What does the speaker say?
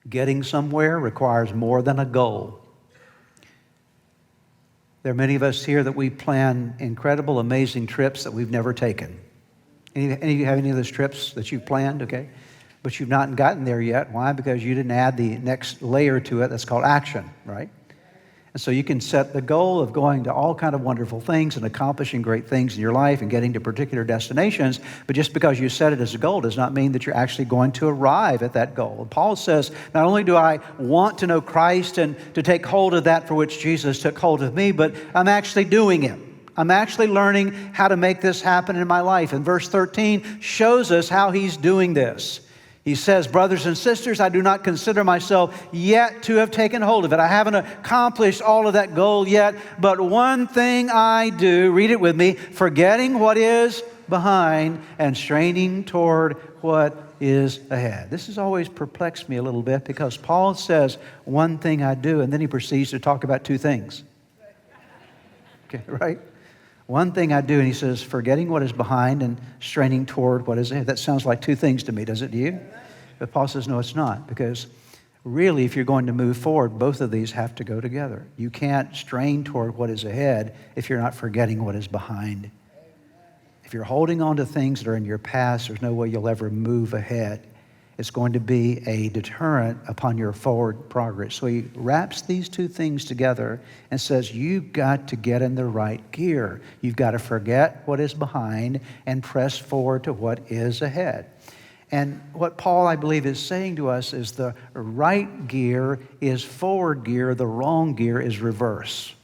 Getting somewhere requires more than a goal. There are many of us here that we plan incredible, amazing trips that we've never taken. Any of you have any of those trips that you've planned, okay? But you've not gotten there yet. Why? Because you didn't add the next layer to it that's called action, right? And so you can set the goal of going to all kind of wonderful things and accomplishing great things in your life and getting to particular destinations, but just because you set it as a goal does not mean that you're actually going to arrive at that goal. And Paul says, not only do I want to know Christ and to take hold of that for which Jesus took hold of me, but I'm actually doing it. I'm actually learning how to make this happen in my life. And verse 13 shows us how he's doing this. He says, brothers and sisters, I do not consider myself yet to have taken hold of it. I haven't accomplished all of that goal yet, but one thing I do, read it with me, forgetting what is behind and straining toward what is ahead. This has always perplexed me a little bit because Paul says, one thing I do, and then he proceeds to talk about two things. Okay, right? One thing I do, and he says, forgetting what is behind and straining toward what is ahead. That sounds like two things to me, does it to you? But Paul says, no, it's not. Because really, if you're going to move forward, both of these have to go together. You can't strain toward what is ahead if you're not forgetting what is behind. If you're holding on to things that are in your past, there's no way you'll ever move ahead. It's going to be a deterrent upon your forward progress. So he wraps these two things together and says, you've got to get in the right gear. You've got to forget what is behind and press forward to what is ahead. And what Paul, I believe, is saying to us is the right gear is forward gear, the wrong gear is reverse.